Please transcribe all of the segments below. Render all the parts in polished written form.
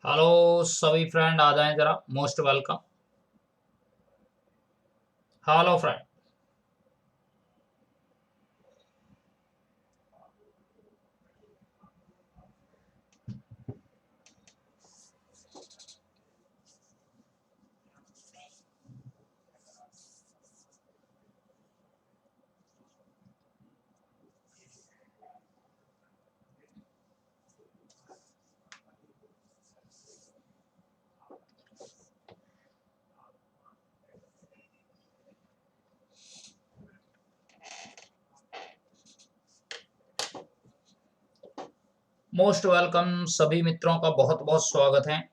Hello सभी friend आ जाएं जरा। Most welcome. Hello friend. Most welcome सभी मित्रों का बहुत बहुत स्वागत है।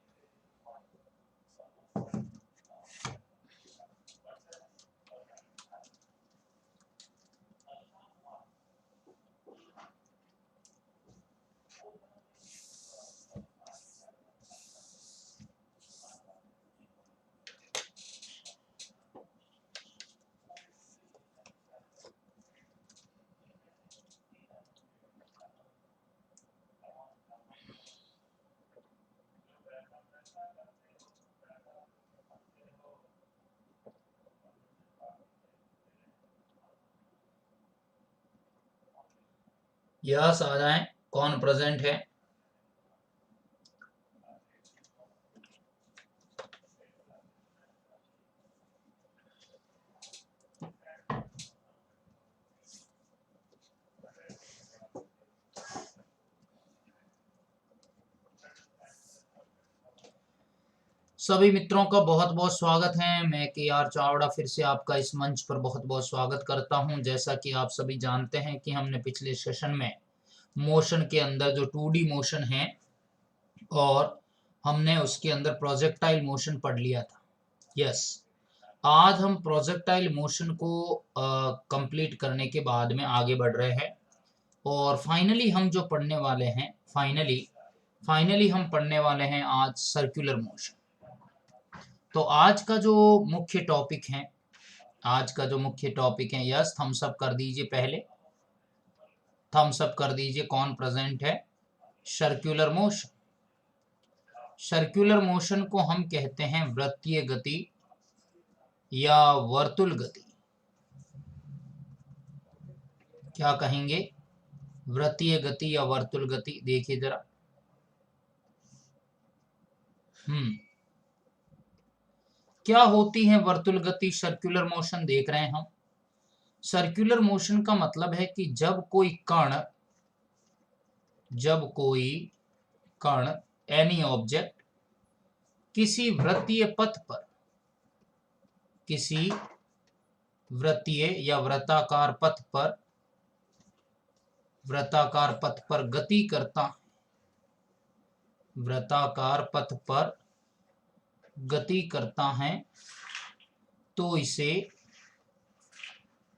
यस आ जाएं। कौन प्रेजेंट है? सभी मित्रों का बहुत बहुत स्वागत है। मैं के आर चावड़ा फिर से आपका इस मंच पर बहुत बहुत स्वागत करता हूं। जैसा कि आप सभी जानते हैं कि हमने पिछले सेशन में मोशन के अंदर जो 2D मोशन है और हमने उसके अंदर प्रोजेक्टाइल मोशन पढ़ लिया था। यस, आज हम प्रोजेक्टाइल मोशन को कंप्लीट करने के बाद में आगे बढ़ रहे हैं और फाइनली हम जो पढ़ने वाले हैं फाइनली हम पढ़ने वाले हैं आज सर्कुलर मोशन। तो आज का जो मुख्य टॉपिक है यस थम्स अप कर दीजिए। पहले थम्स अप कर दीजिए कौन प्रेजेंट है। Circular motion. सर्कुलर मोशन को हम कहते हैं वृत्तीय गति या वर्तुल गति। क्या कहेंगे? वृत्तीय गति या वर्तुल गति। देखिए जरा। क्या होती है वर्तुल गति, सर्कुलर मोशन देख रहे हैं हम। सर्कुलर मोशन का मतलब है कि जब कोई कण एनी ऑब्जेक्ट किसी वृत्तीय या वृत्ताकार पथ पर गति करता है तो इसे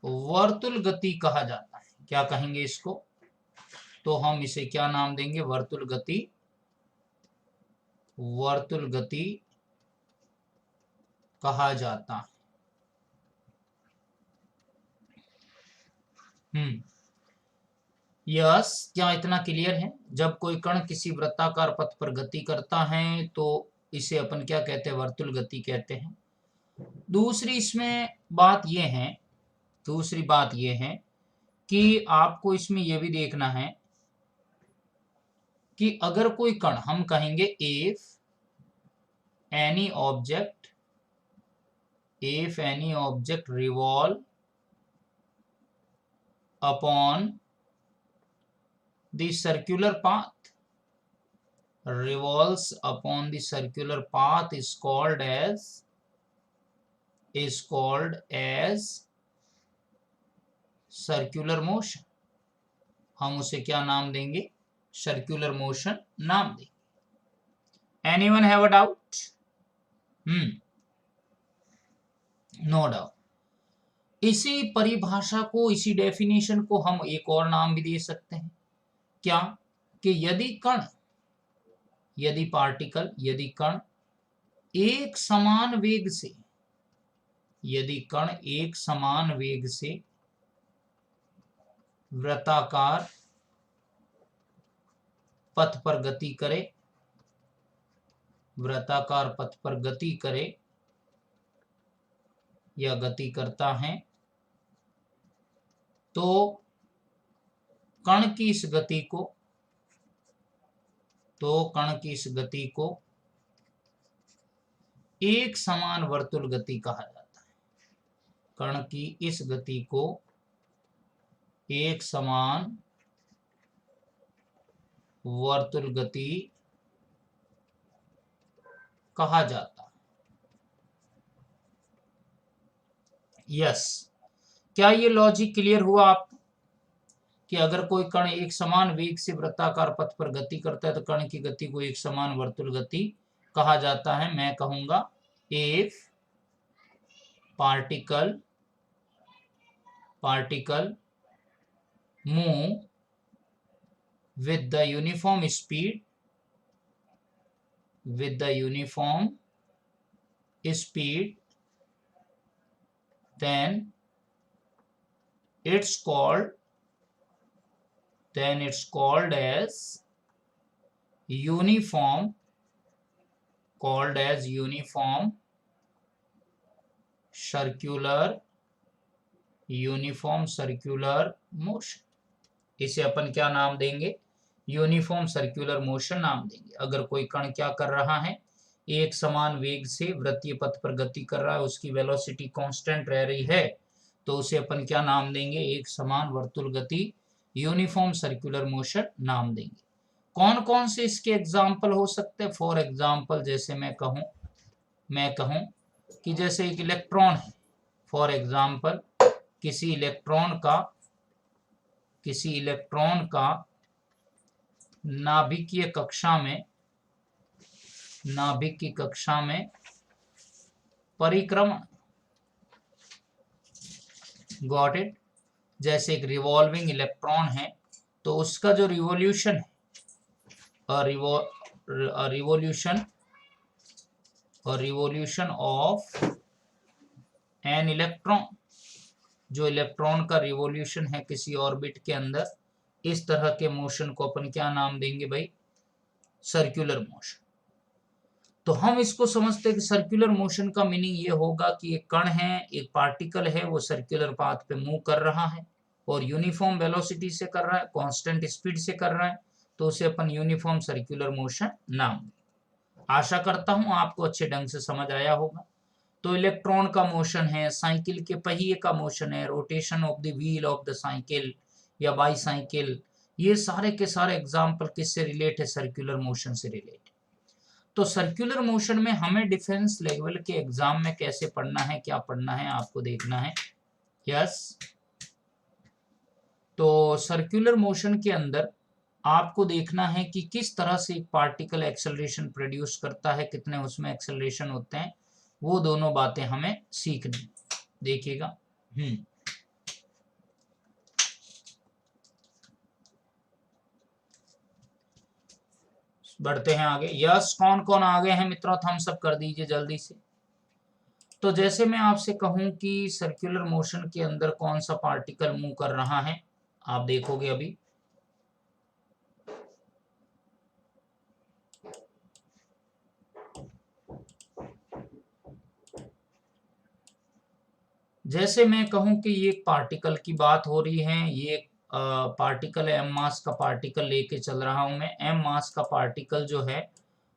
वर्तुल गति कहा जाता है। क्या कहेंगे इसको? तो हम इसे क्या नाम देंगे? वर्तुल गति कहा जाता है। यस, क्या इतना क्लियर है? जब कोई कण किसी वृत्ताकार पथ पर गति करता है तो इसे अपन क्या कहते हैं? वर्तुल गति कहते हैं। दूसरी बात यह है कि आपको इसमें यह भी देखना है कि अगर कोई कण, हम कहेंगे if any object revolve upon the circular path revolves upon the circular path is called as circular motion। हम उसे क्या नाम देंगे? सर्कुलर मोशन नाम देंगे। Anyone have a doubt? No doubt. इसी परिभाषा को, इसी डेफिनेशन को हम एक और नाम भी दे सकते हैं। क्या? कि यदि कण एक समान वेग से वृत्ताकार पथ पर गति करे वृत्ताकार पथ पर गति करे या गति करता है तो कण की इस गति को एक समान वर्तुल गति कहा जाता है। कण की इस गति को एक समान वर्तुल गति कहा जाता है। यस, क्या ये लॉजिक क्लियर हुआ आपको कि अगर कोई कण एक समान वेग से वृत्ताकार पथ पर गति करता है तो कण की गति को एक समान वर्तुल गति कहा जाता है। मैं कहूंगा if particle move with the uniform speed then it's called as uniform circular motion। इसे अपन क्या नाम देंगे? यूनिफॉर्म सर्कुलर मोशन नाम देंगे। अगर कोई कण क्या कर रहा है, एक समान वेग से वृत्तीय पथ पर गति कर रहा है, उसकी वेलोसिटी कांस्टेंट रह रही है, तो उसे अपन क्या नाम देंगे? एक समान वर्तुल गति, यूनिफॉर्म सर्कुलर मोशन नाम देंगे। कौन कौन से इसके एग्जाम्पल हो सकते हैं? फॉर एग्जाम्पल जैसे मैं कहूं कि जैसे एक इलेक्ट्रॉन है, फॉर एग्जाम्पल किसी इलेक्ट्रॉन का नाभिक की कक्षा में परिक्रमण, गॉट इट। जैसे एक रिवॉल्विंग इलेक्ट्रॉन है तो उसका जो रिवॉल्यूशन है, रिवॉल्यूशन ऑफ एन इलेक्ट्रॉन, जो इलेक्ट्रॉन का रिवॉल्यूशन है किसी ऑर्बिट के अंदर, इस तरह के मोशन को अपन क्या नाम देंगे भाई? Circular motion. तो हम इसको समझते हैं कि सर्कुलर मोशन का मीनिंग ये होगा कि एक कण है, एक पार्टिकल है, वो सर्कुलर पाथ पे मूव कर रहा है और यूनिफॉर्म वेलोसिटी से कर रहा है, कांस्टेंट स्पीड से कर रहा है, तो उसे अपन यूनिफॉर्म सर्कुलर मोशन नाम देंगे। आशा करता हूं आपको अच्छे ढंग से समझ आया होगा। तो इलेक्ट्रॉन का मोशन है, साइकिल के पहिए का मोशन है, rotation of the wheel of the cycle या बाईसाइकिल, ये सारे के सारे एग्जाम्पल किससे रिलेट है? सर्कुलर मोशन से रिलेट। तो सर्कुलर मोशन में हमें डिफेंस लेवल के एग्जाम में कैसे पढ़ना है, क्या पढ़ना है, आपको देखना है। यस, तो सर्कुलर मोशन के अंदर आपको देखना है कि किस तरह से एक पार्टिकल एक्सेलरेशन प्रोड्यूस करता है, कितने उसमें एक्सेलरेशन होते हैं, वो दोनों बातें हमें सीखनी। देखिएगा, बढ़ते हैं आगे। यस, कौन कौन आगे हैं मित्रों? थम्स अप कर दीजिए जल्दी से। तो जैसे मैं आपसे कहूं कि सर्कुलर मोशन के अंदर कौन सा पार्टिकल मूव कर रहा है, आप देखोगे अभी। जैसे मैं कहूं कि ये एक पार्टिकल की बात हो रही है, ये पार्टिकल एम मास का पार्टिकल लेके चल रहा हूं मैं। एम मास का पार्टिकल जो है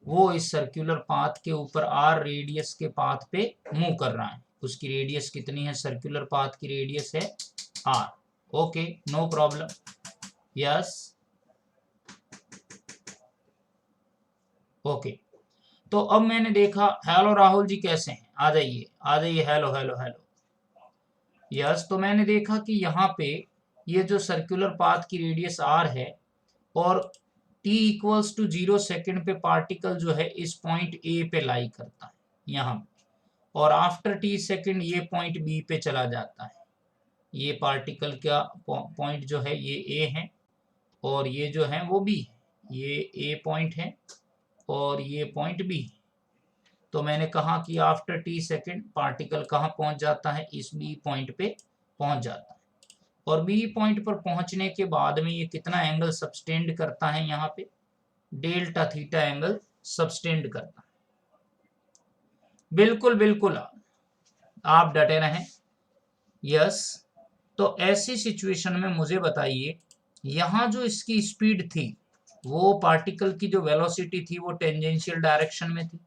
वो इस सर्कुलर पाथ के ऊपर आर रेडियस के पाथ पे मूव कर रहा है। उसकी रेडियस कितनी है? सर्कुलर पाथ की रेडियस है r. Okay, no problem. Yes, okay. तो अब मैंने देखा, हेलो राहुल जी कैसे हैं? आ जाइए। Hello hello hello. यस, तो मैंने देखा कि यहाँ पे ये जो सर्कुलर पाथ की रेडियस आर है और t इक्वल्स टू 0 सेकेंड पे पार्टिकल जो है इस पॉइंट ए पे लाई करता है यहाँ, और आफ्टर t सेकेंड ये पॉइंट बी पे चला जाता है। ये पार्टिकल का पॉइंट जो है ये ए है और ये जो है वो बी है। ये ए पॉइंट है और ये पॉइंट बी है। तो मैंने कहा कि आफ्टर t सेकेंड पार्टिकल कहाँ पहुंच जाता है? इस बी पॉइंट पे पहुंच जाता है। और बी पॉइंट पर पहुंचने के बाद में ये कितना एंगल सबटेंड करता है? यहाँ पे डेल्टा थीटा एंगल सबटेंड करता है। बिल्कुल बिल्कुल, आप डटे रहें। यस, तो ऐसी सिचुएशन में मुझे बताइए, यहाँ जो इसकी स्पीड थी, वो पार्टिकल की जो वेलोसिटी थी वो टेंजेंशियल डायरेक्शन में थी।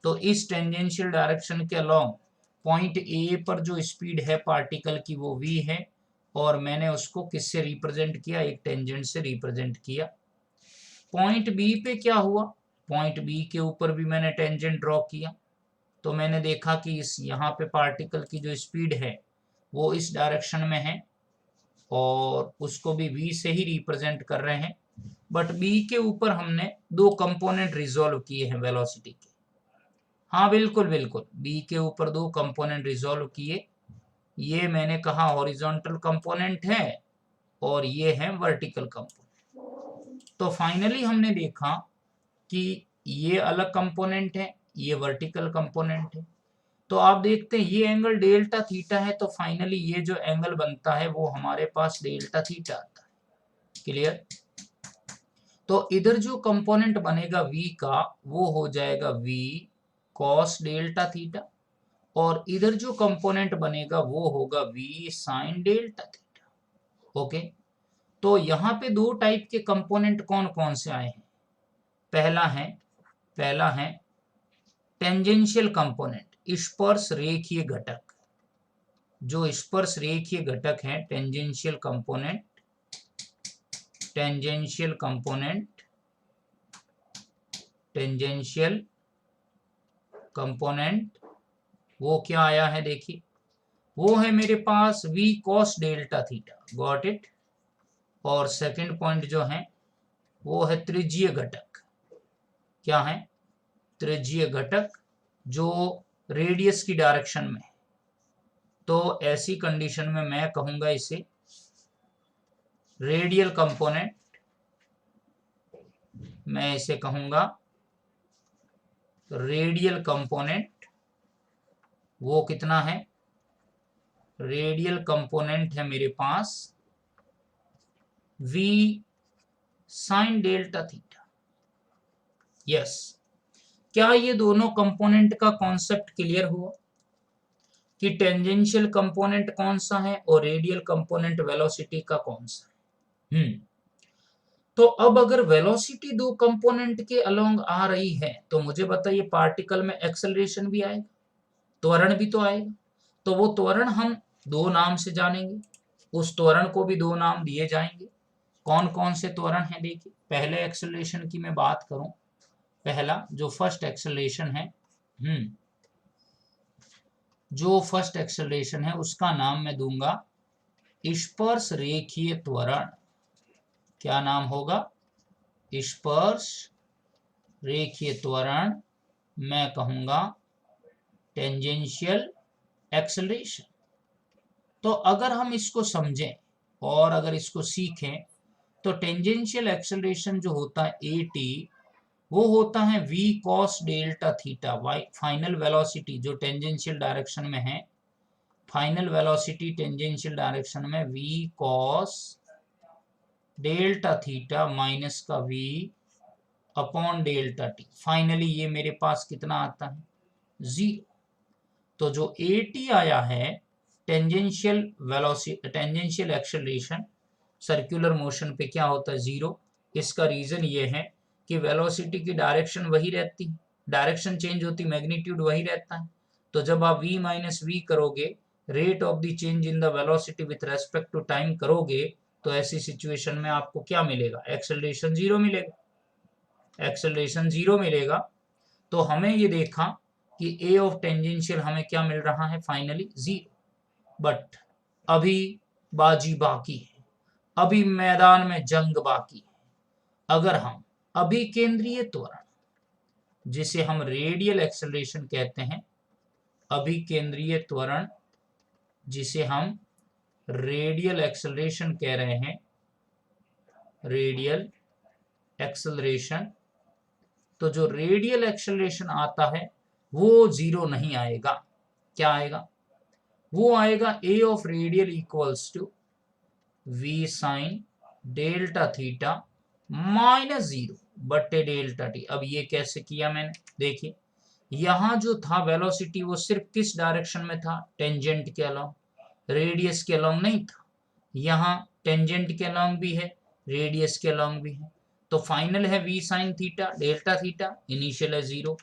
तो इस टेंजेंशियल डायरेक्शन के अलोंग पॉइंट ए पर जो स्पीड है पार्टिकल की वो v है, और मैंने उसको किससे रिप्रेजेंट किया, एक टेंजेंट से रिप्रेजेंट किया। पॉइंट बी पे क्या हुआ, पॉइंट बी के ऊपर भी मैंने टेंजेंट ड्रॉ किया, तो मैंने देखा कि इस यहाँ पे पार्टिकल की जो स्पीड है वो इस डायरेक्शन में है, और उसको भी v से ही रिप्रेजेंट कर रहे हैं। बट b के ऊपर हमने दो कंपोनेंट रिजॉल्व किए हैं वेलोसिटी के। हाँ बिल्कुल बिल्कुल, b के ऊपर दो कंपोनेंट रिजॉल्व किए। ये मैंने कहा हॉरिजॉन्टल कंपोनेंट है और ये है वर्टिकल कंपोनेंट। तो फाइनली हमने देखा कि ये अलग कंपोनेंट है, ये वर्टिकल कंपोनेंट है। तो आप देखते हैं ये एंगल डेल्टा थीटा है, तो फाइनली ये जो एंगल बनता है वो हमारे पास डेल्टा थीटा आता है। क्लियर? तो इधर जो कंपोनेंट बनेगा v का वो हो जाएगा v cos डेल्टा थीटा, और इधर जो कंपोनेंट बनेगा वो होगा v sin delta theta. Okay, तो यहाँ पे दो टाइप के कंपोनेंट कौन कौन से आए हैं? पहला है टेंजेंशियल कंपोनेंट, स्पर्श रेखीय घटक। जो स्पर्श रेखीय घटक है tangential component, tangential component, tangential component, वो क्या आया है देखिए, वो है मेरे पास v cos delta theta, got it. और सेकंड पॉइंट जो है वो है त्रिज्यीय घटक। क्या है? त्रिज्यीय घटक, जो रेडियस की डायरेक्शन में है। तो ऐसी कंडीशन में मैं कहूंगा इसे रेडियल कंपोनेंट, मैं इसे कहूंगा रेडियल कंपोनेंट। वो कितना है? रेडियल कंपोनेंट है मेरे पास v sin delta theta. Yes, क्या ये दोनों कंपोनेंट का कॉन्सेप्ट क्लियर हुआ कि टेंजेंशियल कंपोनेंट कौन सा है और रेडियल कंपोनेंट वेलोसिटी का कौन सा है? तो अब अगर वेलोसिटी दो कंपोनेंट के अलोंग आ रही है तो मुझे बताइए पार्टिकल में एक्सेलरेशन भी आएगा, त्वरण भी तो आएगा। तो वो त्वरण हम दो नाम से जानेंगे, उस त्वरण को भी दो नाम दिए जाएंगे। कौन कौन से त्वरण है देखिए, पहले एक्सेलरेशन की मैं बात करूं, पहला जो फर्स्ट एक्सेलरेशन है, जो फर्स्ट एक्सेलरेशन है उसका नाम मैं दूंगा स्पर्श रेखीय त्वरण। क्या नाम होगा? स्पर्श रेखीय त्वरण, मैं कहूंगा टेंजेंशियल एक्सेलरेशन। तो अगर हम इसको समझें और अगर इसको सीखें तो टेंजेंशियल एक्सेलरेशन जो होता है at, वो होता है v cos delta theta. Final velocity जो टेंजेंशियल डायरेक्शन में है, फाइनल वेलोसिटी टेंजेंशियल डायरेक्शन में v cos delta theta minus का v upon delta T. Finally ये मेरे पास कितना आता है? 0। तो जो at आया है tangential velocity, tangential acceleration circular motion पे क्या होता है? 0। इसका रीजन ये है कि वेलोसिटी की डायरेक्शन वही रहती, डायरेक्शन चेंज होती, मैग्नीट्यूड वही रहता है। तो जब आप v माइनस वी करोगे, rate of the change in the velocity with respect to time करोगे, तो ऐसी सिचुएशन में आपको क्या मिलेगा? एक्सेलरेशन 0 मिलेगा, एक्सेलरेशन 0 मिलेगा। तो हमें ये देखा कि ए ऑफ टेंजेंशियल हमें क्या मिल रहा है? फाइनली 0। बट अभी बाजी बाकी है, अभी मैदान में जंग बाकी है। अगर हम अभी केंद्रीय त्वरण, जिसे हम रेडियल एक्सेलरेशन कहते हैं, अभी केंद्रीय त्वरण जिसे हम रेडियल एक्सेलरेशन कह रहे हैं, रेडियल एक्सेलरेशन, तो जो रेडियल एक्सेलरेशन आता है वो 0 नहीं आएगा। क्या आएगा? वो आएगा a of radial equals to v sine delta theta minus 0 बट्टे डेल्टा टी। अब ये कैसे किया मैंने? देखिए, यहां जो था वेलोसिटी वो सिर्फ किस डायरेक्शन में था, टेंजेंट के अलोंग, रेडियस के अलोंग नहीं था। यहाँ टेंजेंट के अलोंग भी है, रेडियस के अलोंग भी है। तो फाइनल है v sine theta delta theta, initial है 0,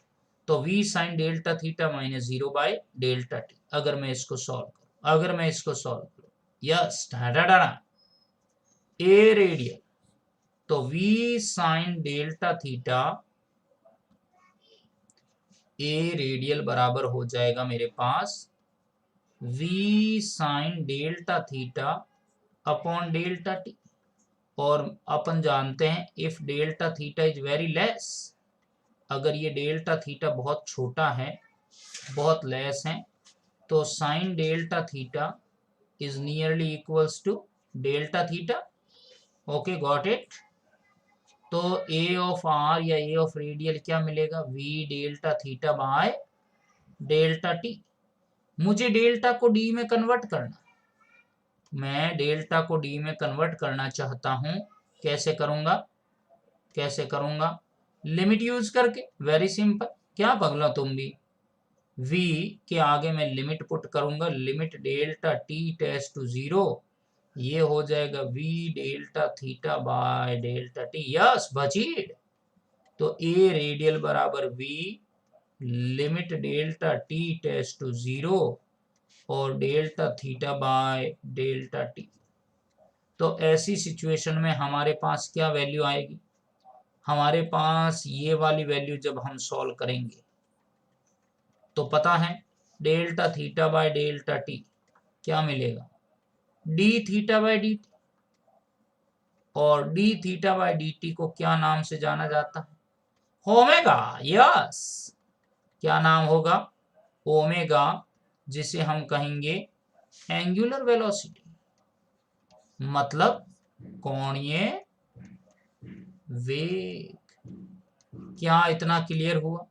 तो v sine delta theta minus 0 bye delta T. अगर मैं इसको सॉल्व करूं, यस ए रेडियल, तो v साइन डेल्टा थीटा ए रेडियल बराबर हो जाएगा मेरे पास v sine delta theta upon delta T. और अपन जानते हैं if delta theta is very less, अगर ये डेल्टा थीटा बहुत छोटा है, बहुत लेस है, तो sine delta theta is nearly equals to delta theta. Okay, got it. तो ए ऑफ आर या ए ऑफ रेडियल क्या मिलेगा, we delta theta by delta T. मुझे डेल्टा को डी में कन्वर्ट करना, मैं डेल्टा को डी में कन्वर्ट करना चाहता हूं। कैसे करूंगा, लिमिट यूज करके, वेरी सिंपल। क्या पगला तुम भी, v के आगे मैं लिमिट पुट करूंगा, limit delta T tends to 0, ये हो जाएगा v delta theta by delta T. Yes बचीड। तो a रेडियल बराबर v limit delta T tends to 0 और delta theta by delta T. तो ऐसी सिचुएशन में हमारे पास क्या वैल्यू आएगी, हमारे पास ये वाली वैल्यू जब हम सॉल्व करेंगे तो पता है delta theta by delta T क्या मिलेगा, D theta by D T. और D theta by D T को क्या नाम से जाना जाता है, ओमेगा। यस, क्या नाम होगा, ओमेगा, जिसे हम कहेंगे एंगुलर वेलोसिटी, मतलब कोणीय वेग। क्या इतना क्लियर हुआ,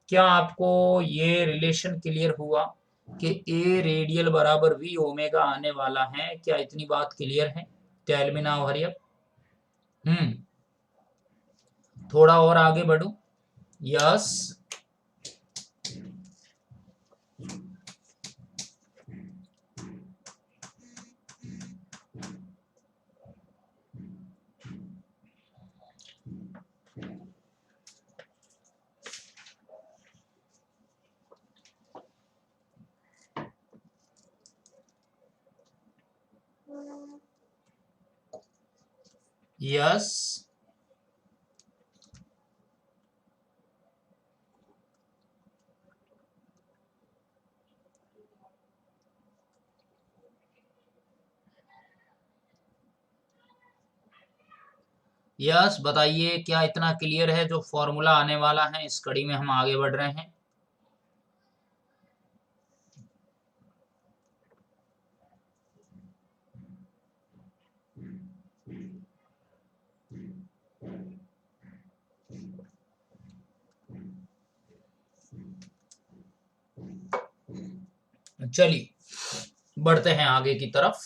क्या आपको ये रिलेशन क्लियर हुआ कि ए रेडियल बराबर वी ओमेगा आने वाला है, क्या इतनी बात क्लियर है, tell me now hurry up. थोड़ा और आगे बढ़ूं, यस। यस, यस बताइए, क्या इतना क्लियर है, जो फॉर्मूला आने वाला है इस कड़ी में हम आगे बढ़ रहे हैं। चलिए बढ़ते हैं आगे की तरफ,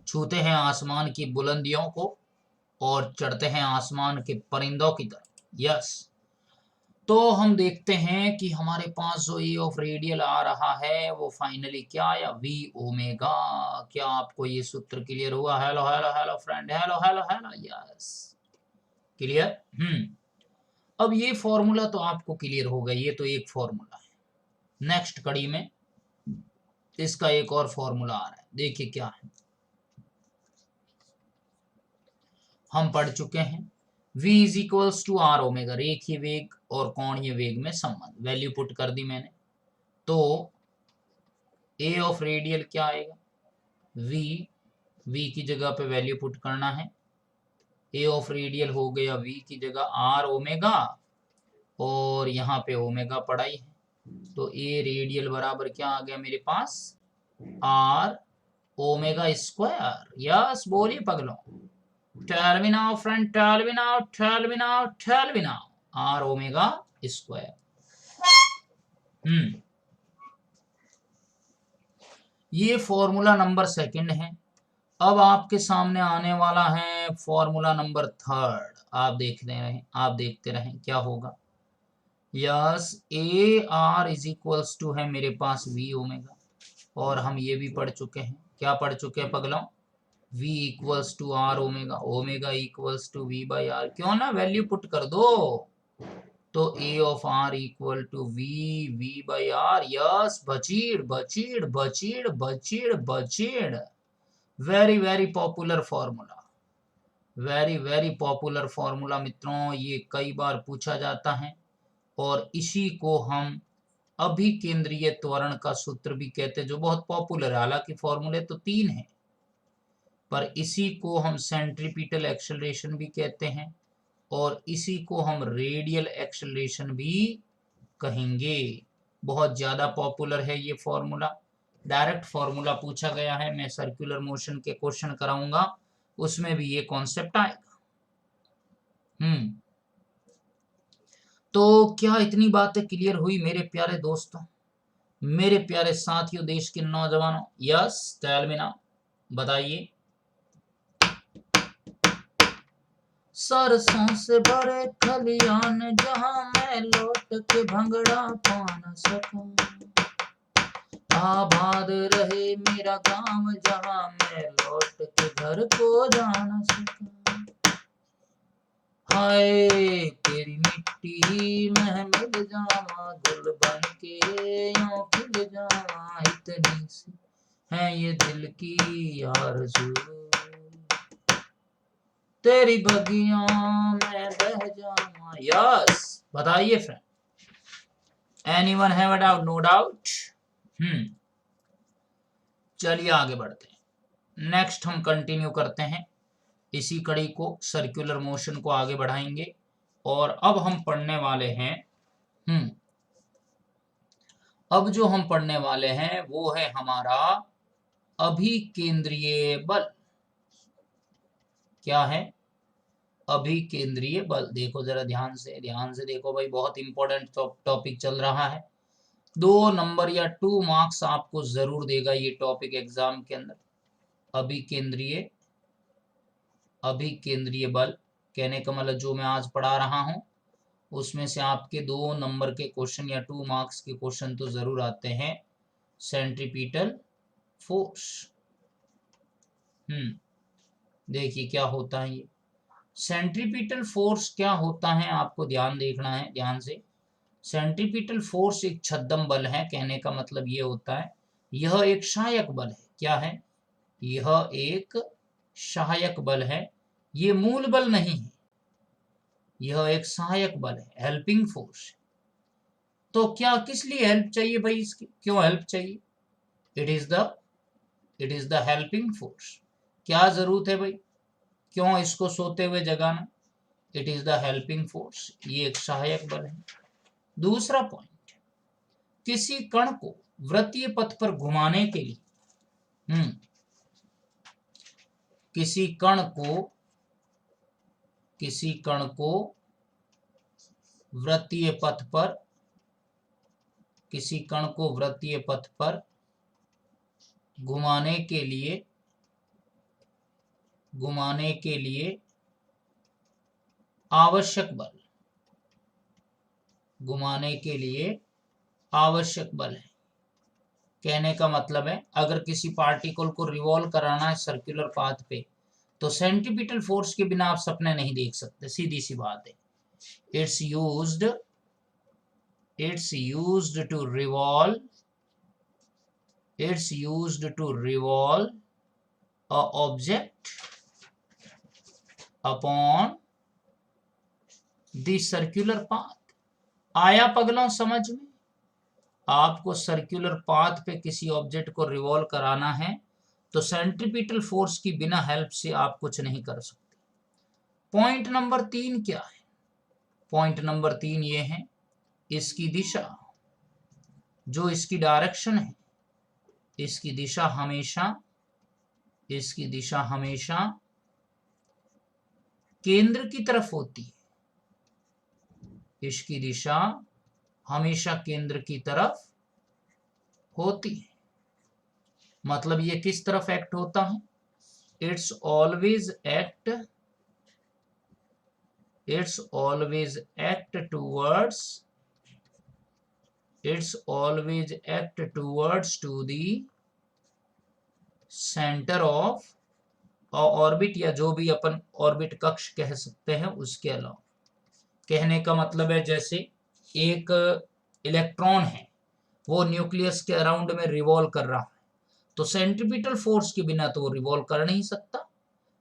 छूते हैं आसमान की बुलंदियों को और चढ़ते हैं आसमान के परिंदों की तरफ। यस, तो हम देखते हैं कि हमारे पास जो ए ऑफ रेडियल आ रहा है वो फाइनली क्या आया, वी ओमेगा। क्या आपको ये सूत्र क्लियर हुआ, hello hello hello friend, hello hello hello, yes clear. अब ये फॉर्मूला तो आपको क्लियर हो गया, ये तो एक फॉर्मूला है। नेक्स्ट कड़ी में इसका एक और फॉर्मूला आ रहा है, देखिए क्या है, हम पढ़ चुके हैं v is equals to are omega, रेखीय वेग और कोणीय वेग में संबंध, वैल्यू पुट कर दी मैंने। तो a ऑफ रेडियल क्या आएगा, v की जगह पे वैल्यू पुट करना है, a ऑफ रेडियल हो गया v की जगह r ओमेगा, और यहाँ पे ओमेगा पढ़ाई है, तो a रेडियल बराबर क्या आ गया मेरे पास, r ओमेगा स्क्वायर। यस बोलिए पगलों, tell me now friend, tell me now, tell me now, tell me now, r omega square. ये फॉर्मूला नंबर सेकंड है। अब आपके सामने आने वाला है फॉर्मूला नंबर थर्ड, आप देखते रहें क्या होगा। Yes, a r is equals to है मेरे पास वी ओमेगा, और हम ये भी पढ़ चुके हैं, क्या पढ़ चुके हैं पगलों, v equals to are omega, omega equals to V by R, क्यों ना वैल्यू पुट कर दो, तो a of R equal to V by R. Yes, बचीड़ बचीड़ बचीड़ बचीड़ बचीड़, very very popular formula, very very popular formula मित्रों, ये कई बार पूछा जाता है, और इसी को हम अभिकेंद्रीय त्वरण का सूत्र भी कहते हैं, जो बहुत पॉपुलर है। हालांकि फॉर्मूले तो 3 हैं, पर इसी को हम सेंट्रीपिटल एक्सेलरेशन भी कहते हैं, और इसी को हम रेडियल एक्सेलरेशन भी कहेंगे। बहुत ज्यादा पॉपुलर है ये फॉर्मूला, डायरेक्ट फॉर्मूला पूछा गया है, मैं सर्कुलर मोशन के क्वेश्चन कराऊंगा, उसमें भी ये कॉन्सेप्ट आएगा। तो क्या इतनी बातें क्लियर हुई मेरे प्यारे दोस्तों, मेरे प्यारे साथियों, देश के नौजवानों? यस, टेल मी नाउ, बताइए। सरसों से भरे खलियान जहां मैं लौट के भंगड़ा पा न सकूं, आबाद रहे मेरा गांव जहां मैं लौट के घर को जा न सकूं, हाय तेरी मिट्टी में मिल जावा, गुल बन के यूं खिल जावा, इतनी सी है ये दिल की आरज़ू, तेरी बगियों में बह जावा। यस, बताइए friend, anyone have a doubt? No doubt. चलिए आगे बढ़ते हैं, नेक्स्ट हम कंटिन्यू करते हैं इसी कड़ी को, सर्कुलर मोशन को आगे बढ़ाएंगे, और अब हम पढ़ने वाले हैं, अब जो हम पढ़ने वाले हैं वो है हमारा अभिकेंद्रीय बल। क्या है? अभिकेंद्रीय बल। देखो जरा ध्यान से देखो भाई, बहुत इंपॉर्टेंट टॉपिक चल रहा है, 2 नंबर या 2 मार्क्स आपको जरूर देगा ये टॉपिक एग्जाम के अंदर। अभिकेंद्रीय, अभिकेंद्रीय बल कहने का मतलब जो मैं आज पढ़ा रहा हूं उसमें से आपके 2 नंबर के क्वेश्चन या 2 मार्क्स के क्वेश्चन तो जरूर आते हैं। सेंट्रीपिटल फोर्स, देखिए क्या होता है ये सेंट्रीपिटल फोर्स, क्या होता है आपको ध्यान देखना है, ध्यान से। सेंट्रीपिटल फोर्स एक छद्म बल है, कहने का मतलब ये होता है यह एक सहायक बल है। क्या है? यह एक सहायक बल है, ये मूल बल नहीं है, यह एक सहायक बल है, हेल्पिंग फोर्स। तो क्या किस लिए हेल्प चाहिए भाई इसकी, क्यों हेल्प चाहिए? It is the helping force. क्या जरूरत है भाई, क्यों इसको सोते हुए जगाना? It is the helping force, ये एक सहायक बल है। दूसरा पॉइंट, किसी कण को वृत्तीय पथ पर घुमाने के लिए, किसी कण को वृत्तीय पथ पर, किसी कण को वृत्तीय पथ पर घुमाने के लिए आवश्यक बल, घुमाने के लिए आवश्यक बल है। कहने का मतलब है अगर किसी पार्टिकल को रिवॉल्व कराना है सर्कुलर पाथ पे, तो सेंट्रीपिटल फोर्स के बिना आप सपने नहीं देख सकते, सीधी सी बात है। It's used to revolve a object upon the circular path. आया पगलों समझ में? आपको सर्कुलर पाथ पे किसी ऑब्जेक्ट को रिवॉल्व कराना है तो सेंट्रीपिटल फोर्स की बिना हेल्प से आप कुछ नहीं कर सकते। पॉइंट नंबर 3 क्या है? पॉइंट नंबर 3 ये है, इसकी दिशा, जो इसकी डायरेक्शन है, इसकी दिशा हमेशा केंद्र की तरफ होती है। इसकी दिशा हमेशा केंद्र की तरफ होती है। मतलब ये किस तरफ एक्ट होता है? It's always act towards it's always act towards to the centre of orbit, या जो भी अपन ऑर्बिट कक्ष कह सकते हैं उसके अलावा। कहने का मतलब है जैसे एक इलेक्ट्रॉन है, वो न्यूक्लियस के अराउंड में रिवॉल्व कर रहा है, तो सेंट्रीपिटल फोर्स के बिना तो वो रिवॉल्व कर नहीं सकता।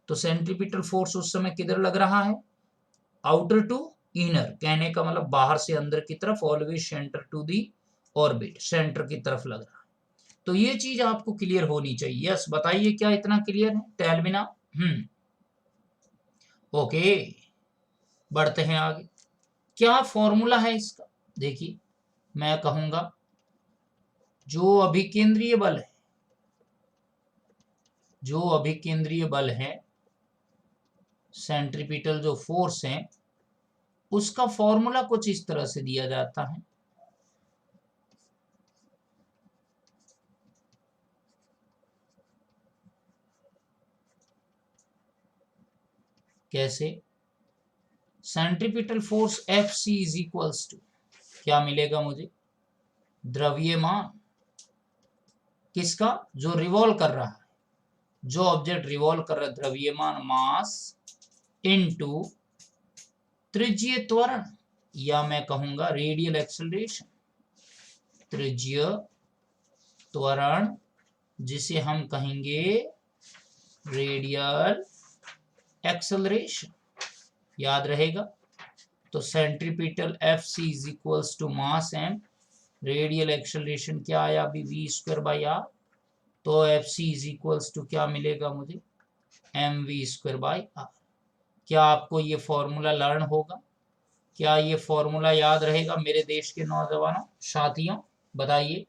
तो सेंट्रीपिटल फोर्स उस समय किधर लग रहा है? आउटर टू इनर, कहने का मतलब बाहर से अंदर की तरफ, always centre to the orbit, centre की तरफ लग रहा है। तो ये चीज आपको क्लियर होनी चाहिए। यस, बताइए क्या इतना क्लियर है? Tell me now. ओके, बढ़ते हैं आगे। क्या फॉर्मूला है इसका? देखिए, मैं कहूंगा जो अभिकेंद्रीय बल है, जो अभिकेंद्रीय बल है, सेंट्रीपिटल जो फोर्स है, उसका फॉर्मूला कुछ इस तरह से दिया जाता है। कैसे? Centripetal force Fc is equals to, क्या मिलेगा मुझे? द्रव्यमान किसका? जो रिवॉल्व कर रहा है, जो ऑब्जेक्ट रिवॉल्व कर रहा है, द्रव्यमान मास इनटू त्रिज्यीय त्वरण, या मैं कहूंगा रेडियल एक्सेलरेशन, त्रिज्यीय त्वरण, जिसे हम कहेंगे रेडियल एक्सेलरेशन। याद रहेगा? तो centripetal Fc is equals to mass m, radial acceleration क्या आया अभी? v²/r। तो Fc इज इक्वल्स टू क्या मिलेगा मुझे? mv²/r। क्या आपको ये फॉर्मूला लर्न होगा? क्या ये फॉर्मूला याद रहेगा मेरे देश के नौजवानों, साथियों? बताइए।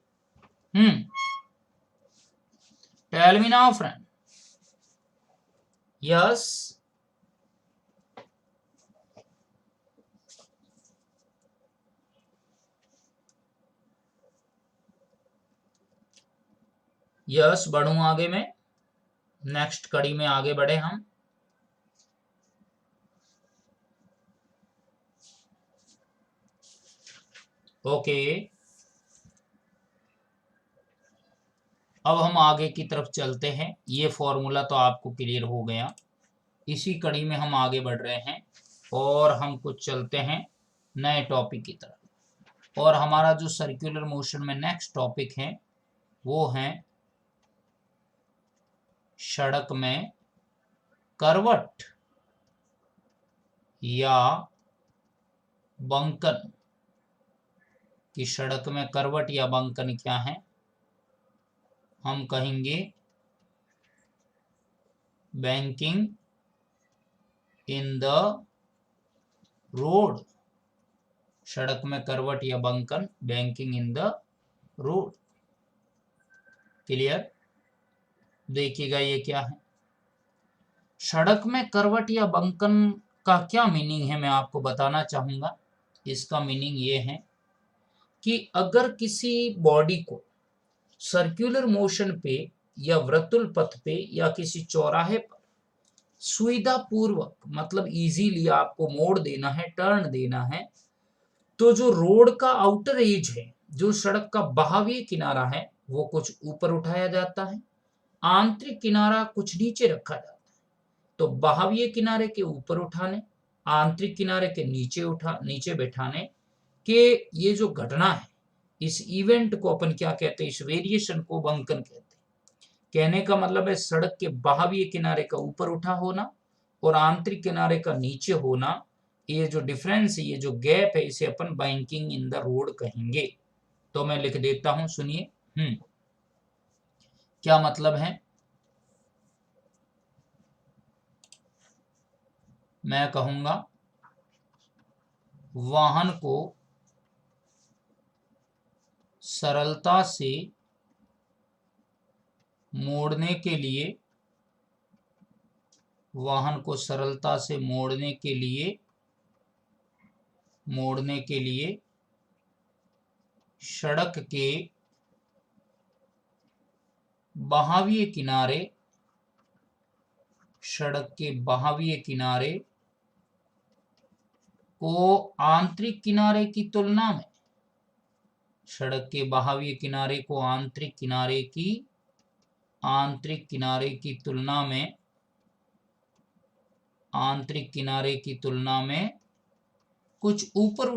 Tell me now friend. Yes, yes, बढ़ूं आगे में, नेक्स्ट कड़ी में आगे बढ़े हम। ओके, अब हम आगे की तरफ चलते हैं। ये फॉर्मूला तो आपको क्लियर हो गया। इसी कड़ी में हम आगे बढ़ रहे हैं और हम कुछ चलते हैं नए टॉपिक की तरफ। और हमारा जो सर्कुलर मोशन में नेक्स्ट टॉपिक है वो है सड़क में करवट या बंकन। कि सड़क में करवट या बंकन क्या है? हम कहेंगे बैंकिंग इन द रोड। सड़क में करवट या बंकन, banking in the road. Clear? देखिएगा ये क्या है। सड़क में करवट या बंकन का क्या मीनिंग है, मैं आपको बताना चाहूंगा। इसका मीनिंग ये है कि अगर किसी बॉडी को सर्कुलर मोशन पे या वृत्तुल पथ पे या किसी चौराहे पर सुविधा पूर्वक, मतलब इजीली आपको मोड़ देना है, टर्न देना है, तो जो रोड का आउटर एज है, जो सड़क का बाहरी किनारा है, वो कुछ ऊपर उठाया जाता है, आंतरिक किनारा कुछ नीचे रखा जाता है। तो बाहरी किनारे के ऊपर उठाने, आंतरिक किनारे के नीचे बैठाने के ये जो घटना है, इस इवेंट को अपन क्या कहते हैं? इस वेरिएशन को बंकन कहते हैं। कहने का मतलब है सड़क के बाहरी किनारे का ऊपर उठा होना और आंतरिक किनारे का नीचे होना, ये जो डिफरेंस है, ये जो गैप है, इसे अपन बैंकिंग इन द रोड कहेंगे। तो मैं लिख देता हूं, सुनिए। क्या मतलब है? मैं कहूंगा वाहन को सरलता से मोड़ने के लिए, वाहन को सरलता से मोड़ने के लिए सड़क के बाहरी किनारे, सड़क के बाहरी किनारे को आंतरिक किनारे की तुलना में सड़क के बाह्य किनारे को आंतरिक किनारे की तुलना में कुछ ऊपर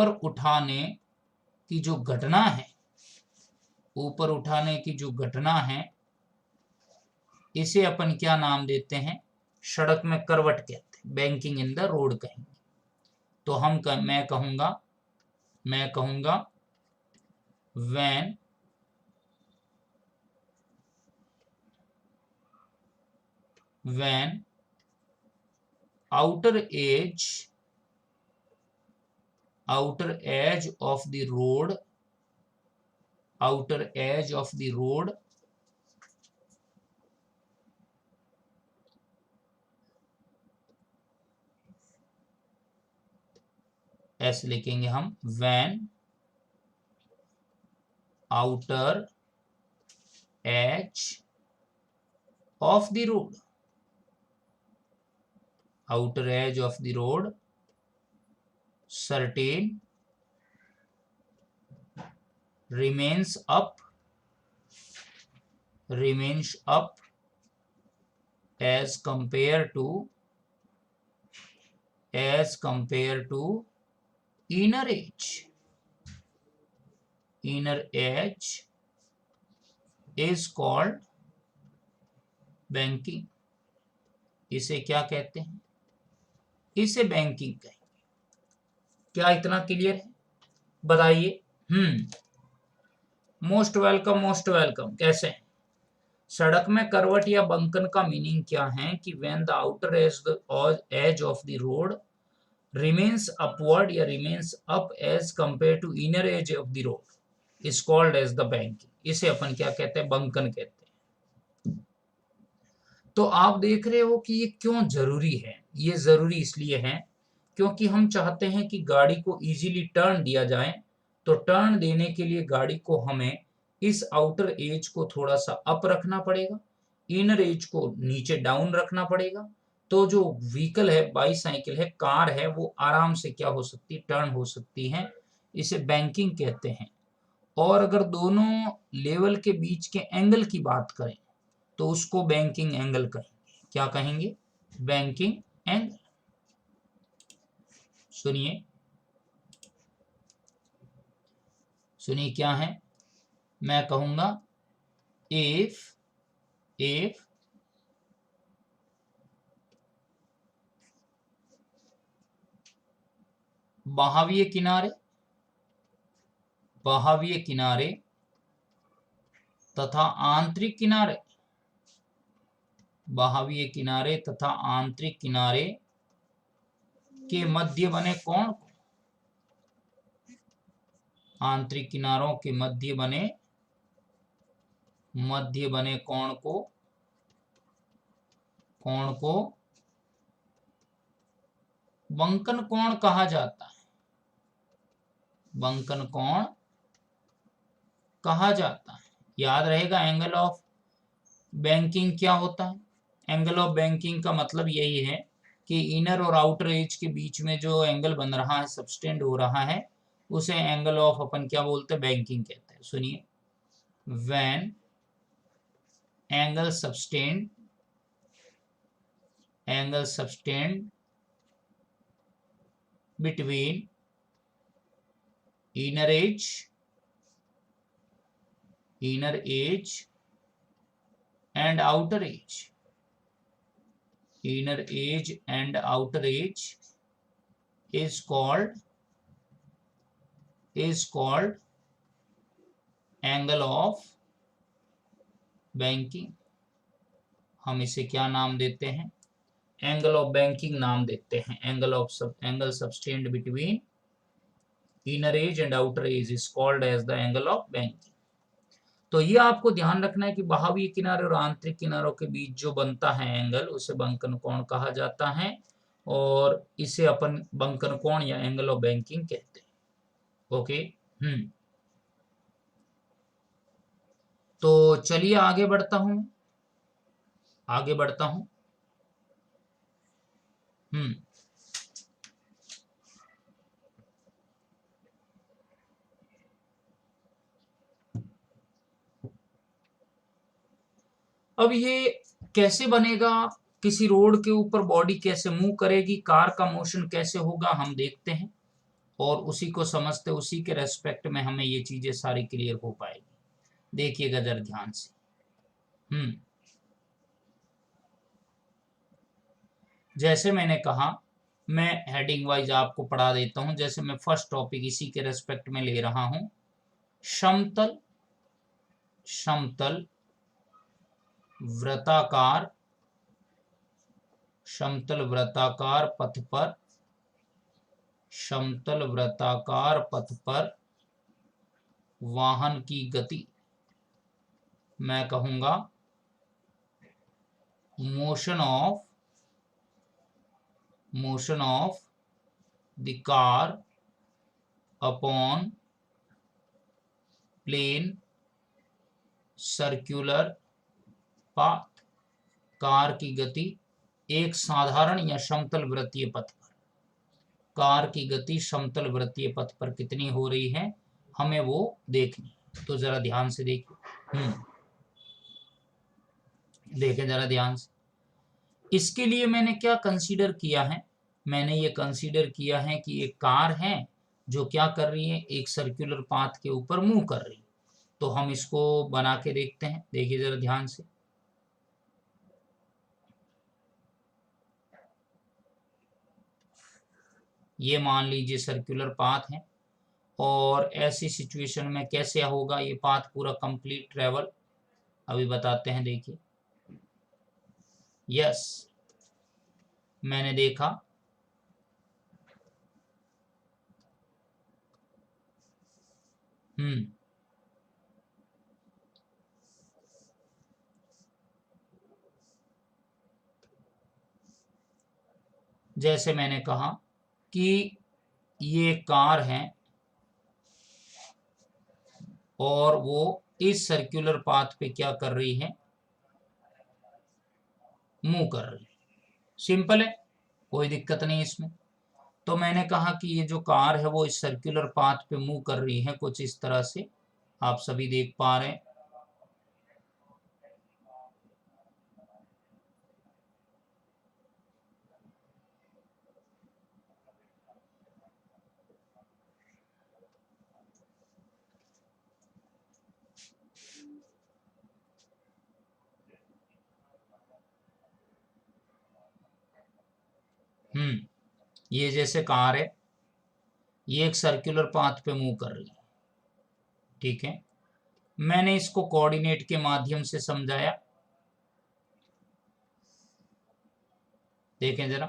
उठाने की जो घटना है इसे अपन क्या नाम देते हैं? सड़क में करवट कहते हैं, बैंकिंग इन द रोड कहेंगे। तो मैं कहूंगा when outer edge of the road ऐसे लिखेंगे हम, when outer edge of the road certain remains up as compared to inner edge is called banking। इसे क्या कहते हैं? इसे बैंकिंग कहेंगे। क्या इतना क्लियर है? बताइए। Most welcome. कैसे हैं? सड़क में करवट या बंकन का मीनिंग क्या है कि when the outer edge of the road remains upward या remains up as compared to inner edge of the road is called as the banking। इसे अपन क्या कहते हैं? बंकन कहते हैं। तो आप देख रहे हो कि ये क्यों जरूरी है। ये जरूरी इसलिए है क्योंकि हम चाहते हैं कि गाड़ी को इजीली टर्न दिया जाए। तो टर्न देने के लिए गाड़ी को हमें इस आउटर एज को थोड़ा सा अप रखना पड़ेगा, इनर एज को नीचे डाउन रखना पड़ेगा। तो जो व्हीकल है, बाईसाइकिल है, कार है, वो आराम से क्या हो सकती है? टर्न हो सकती है। इसे बैंकिंग कहते हैं। और अगर दोनों लेवल के बीच के एंगल की बात करें तो उसको बैंकिंग एंगल कहेंगे। क्या कहेंगे? Banking angle. सुनिए क्या है? मैं कहूंगा if बाह्य किनारे तथा आंतरिक किनारे के मध्य बने कोण को, आंतरिक किनारों के मध्य बने कोण को बंकन कोण कहा जाता है। बंकन कोण कहा जाता है। याद रहेगा एंगल ऑफ बैंकिंग क्या होता है? एंगल ऑफ बैंकिंग का मतलब यही है कि इनर और आउटर एज के बीच में जो एंगल बन रहा है, सबटेंड हो रहा है, उसे एंगल ऑफ अपन क्या बोलते हैं? बैंकिंग कहते हैं। सुनिए, when angle subtend between inner edge and outer edge is called angle of banking। हम इसे क्या नाम देते हैं? एंगल ऑफ बैंकिंग नाम देते हैं। Angle subtended between inner edge and outer edge is called as the angle of banking. तो ये आपको ध्यान रखना है कि बाह्य किनारे और आंतरिक किनारों के बीच जो बनता है एंगल, उसे बंकन कोण कहा जाता है और इसे अपन बंकन कोण या एंगल ऑफ बैंकिंग कहते हैं। ओके। तो चलिए आगे बढ़ता हूं। अब ये कैसे बनेगा, किसी रोड के ऊपर बॉडी कैसे मूव करेगी, कार का मोशन कैसे होगा, हम देखते हैं और उसी को समझते, उसी के रेस्पेक्ट में हमें ये चीजें सारी क्लियर हो पाएगी। देखिएगा जरा ध्यान से। जैसे मैंने कहा, मैं हेडिंग वाइज आपको पढ़ा देता हूं। जैसे मैं फर्स्ट टॉपिक इसी के रेस्पेक्ट में ले रहा हूं, समतल समतल वृत्ताकार, समतल वृत्ताकार पथ पर, समतल वृत्ताकार पथ पर वाहन की गति, मैं कहूंगा motion of the car upon plane circular path. Car की गति एक साधारण या समतल वृत्तीय पथ पर, कार की गति समतल वृत्तीय पथ पर कितनी हो रही है, हमें वो देखनी। तो जरा ध्यान से देखिए, देखें जरा ध्यान से। इसके लिए मैंने क्या कंसीडर किया है, मैंने ये कंसीडर किया है कि एक कार है जो क्या कर रही है, एक सर्कुलर पाथ के ऊपर मूव कर रही है। तो हम इसको बना के देखते हैं, देखिए जरा ध्यान से। ये मान लीजिए सर्कुलर पाथ है, और ऐसी सिचुएशन में कैसे होगा ये पाथ पूरा कंप्लीट ट्रेवल, अभी बताते हैं। देखिए, यस, मैंने देखा जैसे मैंने कहा कि ये कार है और वो इस सर्कुलर पाथ पे क्या कर रही है, मूव कर रही है। सिंपल है, कोई दिक्कत नहीं इसमें। तो मैंने कहा कि ये जो कार है वो इस सर्कुलर पाथ पे मूव कर रही है कुछ इस तरह से, आप सभी देख पा रहे हैं। ये जैसे कार है, ये एक सर्कुलर पाथ पे मूव कर रही है, ठीक है। मैंने इसको कोऑर्डिनेट के माध्यम से समझाया, देखें जरा।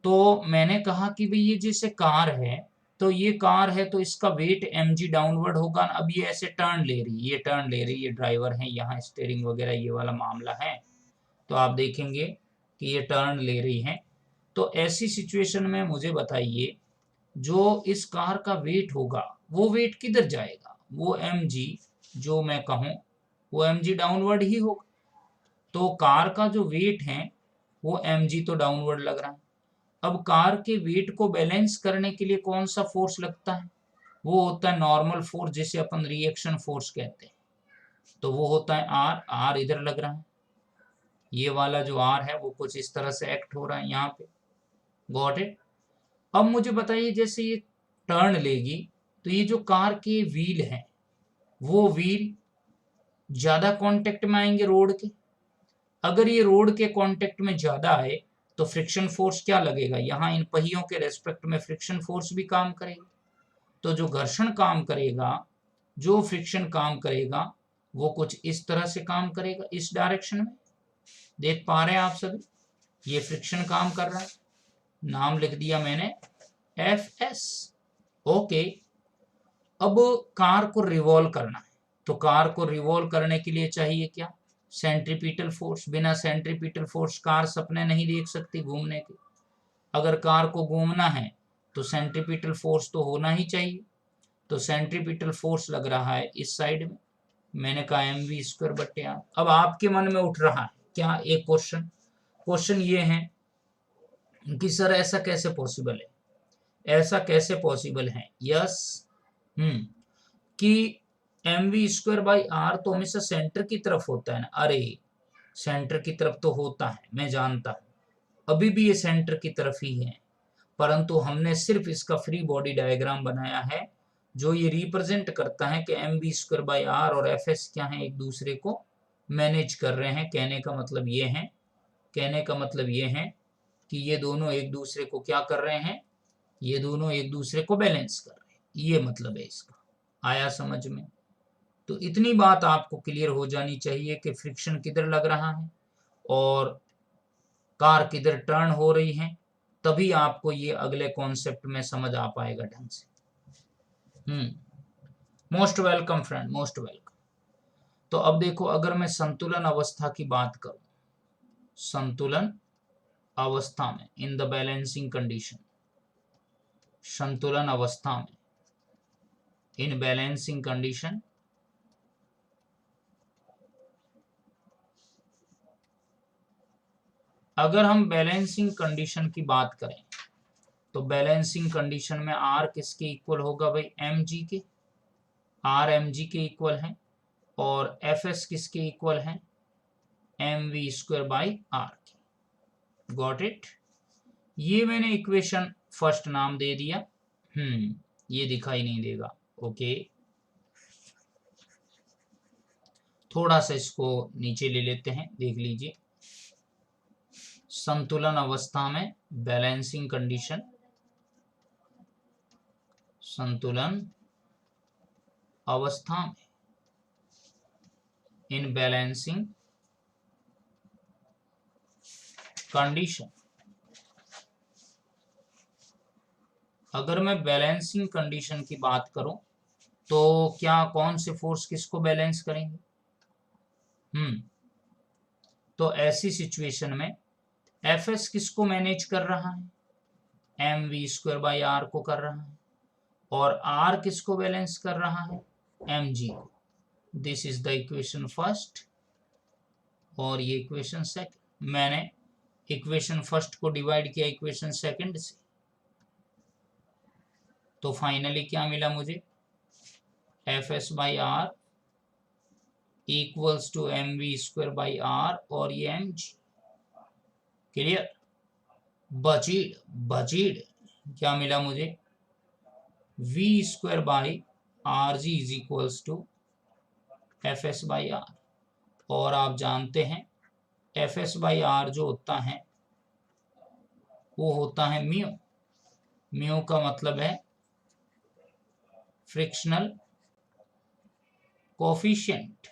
तो मैंने कहा कि भाई ये जैसे कार है, तो ये कार है तो इसका वेट mg डाउनवर्ड होगा। अब ये ऐसे टर्न ले रही है, ये टर्न ले रही है, ये ड्राइवर है, यहाँ स्टीयरिंग वगैरह ये वाला मामला है। तो आप देखेंगे कि ये टर्न ले रही है। तो ऐसी सिचुएशन में मुझे बताइए, जो इस कार का वेट होगा वो वेट किधर जाएगा, वो mg, जो मैं कहूँ वो mg डाउनवर्ड ही होगा। तो कार का जो वेट है वो mg तो डाउनवर्ड लग रहा है। अब कार के वेट को बैलेंस करने के लिए कौन सा फोर्स लगता है, वो होता है नॉर्मल फोर्स, जिसे अपन रिएक्शन फोर्स कहते हैं। तो वो होता है आर, आर इधर लग रहा है, ये वाला जो आर है वो कुछ इस तरह से एक्ट हो रहा है यहाँ पे। Got it. अब मुझे बताइए, जैसे ये टर्न लेगी तो ये जो कार के व्हील हैं वो व्हील ज्यादा कांटेक्ट में आएंगे रोड के। अगर ये रोड के कांटेक्ट में ज्यादा आए तो फ्रिक्शन फोर्स क्या लगेगा, यहाँ इन पहियों के रेस्पेक्ट में फ्रिक्शन फोर्स भी काम करेगा। तो जो घर्षण काम करेगा, जो फ्रिक्शन काम करेगा, वो कुछ इस तरह से काम करेगा, इस डायरेक्शन में। देख पा रहे हैं आप सभी, ये फ्रिक्शन काम कर रहा है, नाम लिख दिया मैंने एफ एस। ओके। अब कार को रिवॉल्व करना है, तो कार को रिवॉल्व करने के लिए चाहिए क्या, सेंट्रीपिटल फोर्स। बिना सेंट्रीपिटल फोर्स कार सपने नहीं देख सकती घूमने के। अगर कार को घूमना है तो सेंट्रीपिटल फोर्स तो होना ही चाहिए। तो सेंट्रीपिटल फोर्स लग रहा है इस साइड में, मैंने कहा mv²/r। अब आपके मन में उठ रहा है क्या एक क्वेश्चन, क्वेश्चन ये है कि सर ऐसा कैसे पॉसिबल है, ऐसा कैसे पॉसिबल है। यस, कि mv²/r तो हमेशा सेंटर की तरफ होता है ना। अरे सेंटर की तरफ तो होता है, मैं जानता हूं, अभी भी ये सेंटर की तरफ ही है, परंतु हमने सिर्फ इसका फ्री बॉडी डायग्राम बनाया है जो ये रिप्रेजेंट करता है कि mv²/r और fs क्या है, एक दूसरे को मैनेज कर रहे हैं। कहने का मतलब ये है कि ये दोनों एक दूसरे को क्या कर रहे हैं, ये दोनों एक दूसरे को बैलेंस कर रहे हैं, ये मतलब है इसका। आया समझ में? तो इतनी बात आपको क्लियर हो जानी चाहिए कि फ्रिक्शन किधर लग रहा है और कार किधर टर्न हो रही है, तभी आपको ये अगले कॉन्सेप्ट में समझ आ पाएगा ढंग से। Most welcome friend, most welcome. तो अब देखो, अगर मैं संतुलन अवस्था की बात करूं, संतुलन अवस्था में, इन द बैलेंसिंग कंडीशन, संतुलन अवस्था में, इन बैलेंसिंग कंडीशन, अगर हम बैलेंसिंग कंडीशन की बात करें तो बैलेंसिंग कंडीशन में आर किसके इक्वल होगा भाई, एम जी के, आर एम जी के इक्वल है, और एफ एस किसके इक्वल है, mv²/r के। Got it? ये मैंने इक्वेशन फर्स्ट नाम दे दिया। ये दिखाई नहीं देगा, ओके। थोड़ा सा इसको नीचे ले लेते हैं, देख लीजिए। संतुलन अवस्था में बैलेंसिंग कंडीशन, संतुलन अवस्था में, इन बैलेंसिंग कंडीशन, अगर मैं बैलेंसिंग कंडीशन की बात करूं तो क्या कौन से फोर्स किसको बैलेंस करेंगे? तो ऐसी सिचुएशन में एफ एस किसको मैनेज कर रहा है, mv²/r को कर रहा है, और r किसको बैलेंस कर रहा है, mg को। This is the equation first और ये इक्वेशन सेकंड। मैंने इक्वेशन फर्स्ट को डिवाइड किया इक्वेशन सेकंड से, तो फाइनली क्या मिला मुझे, fs/r इक्वल्स टू mv²/r और ये mg। क्लियर? बचीड़ क्या मिला मुझे, v²/rg is equals to fs/r, और आप जानते हैं fs/r जो होता है वो होता है म्यू। म्यू का मतलब है फ्रिक्शनल कोफिशिएंट,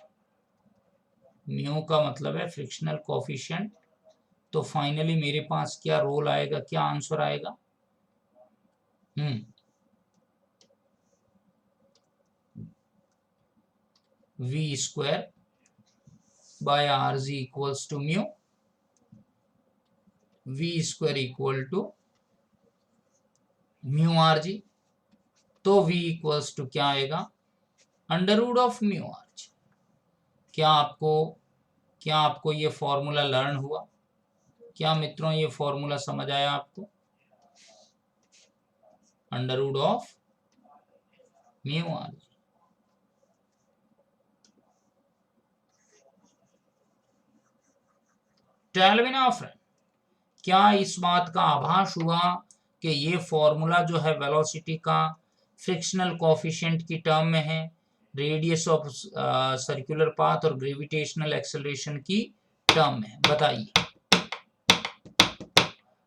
म्यू का मतलब है फ्रिक्शनल कोफिशिएंट। तो फाइनली मेरे पास क्या रोल आएगा, क्या आंसर आएगा, v²/rg equals to mu, v² equal to mu rg। तो v इक्वल्स टू क्या आएगा, √μrg। क्या आपको ये फॉर्मूला लर्न हुआ? क्या मित्रों ये फॉर्मूला समझ आया आपको? √μrg। Tell me now friend, क्या इस बात का आभास हुआ कि ये फॉर्मूला जो है वेलोसिटी का फ्रिक्शनल कोफिशिएंट की टर्म में है, रेडियस ऑफ सर्कुलर पाथ और ग्रेविटेशनल एक्सेलरेशन की टर्म में है? बताइए।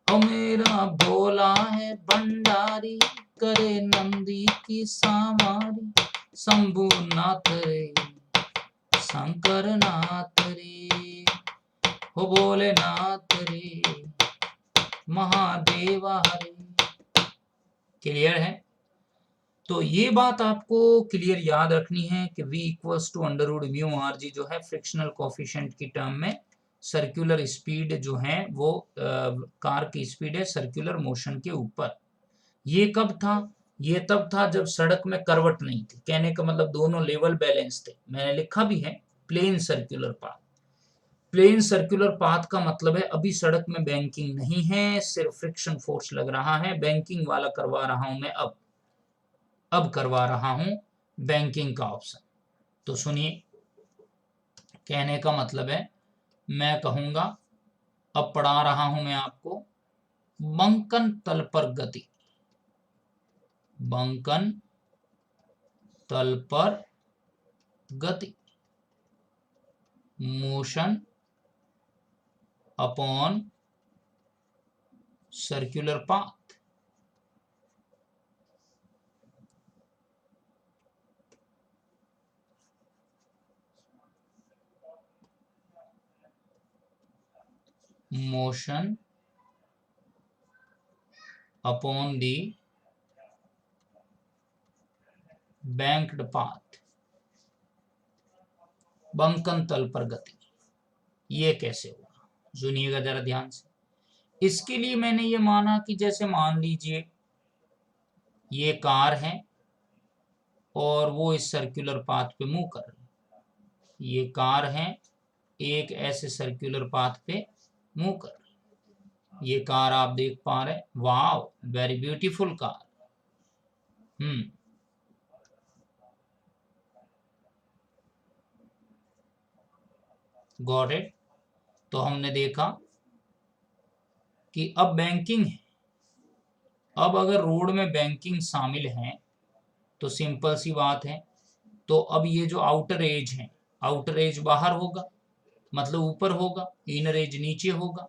ओ मेरा भोला है भंडारी, करे नंदी की सामारी, शंभु नाथ रे शंकर नाथ रे, हो भोलेनाथ रे महादेवा हरे। क्लियर है? तो ये बात आपको क्लियर याद रखनी है कि v इक्वल्स टू √μrg जो है फ्रिक्शनल कोफिशिएंट की टर्म में सर्कुलर स्पीड जो है वो कार की स्पीड है सर्कुलर मोशन के ऊपर। ये कब था? ये तब था जब सड़क में करवट नहीं थी। कहने का मतलब दोनों लेवल बैलेंस थे। मैंने लिखा भी है plane circular path. Plane circular path का मतलब है अभी सड़क में बैंकिंग नहीं है, सिर्फ फ्रिक्शन फोर्स लग रहा है। बैंकिंग वाला करवा रहा हूं मैं, अब करवा रहा हूं बैंकिंग का ऑप्शन। तो सुनिए, कहने का मतलब है, मैं कहूंगा, अब पढ़ा रहा हूं मैं आपको, बंकन तल पर गति, बंकन तल पर गति, motion upon circular path. Motion upon the banked path, बंकन तल पर गति। ये कैसे होगा, सुनिएगा जरा ध्यान से। इसके लिए मैंने ये माना कि जैसे मान लीजिए ये कार है और वो इस सर्कुलर पाथ पे मूव कर रही है, ये कार है एक ऐसे सर्कुलर पाथ पे मूव कर रही है। ये कार आप देख पा रहे हैं, wow very beautiful car. Got it. तो हमने देखा कि अब बैंकिंग है, अब अगर रोड में बैंकिंग शामिल है तो सिंपल सी बात है, तो अब ये जो आउटर एज है, आउटर एज बाहर होगा मतलब ऊपर होगा, इनर एज नीचे होगा।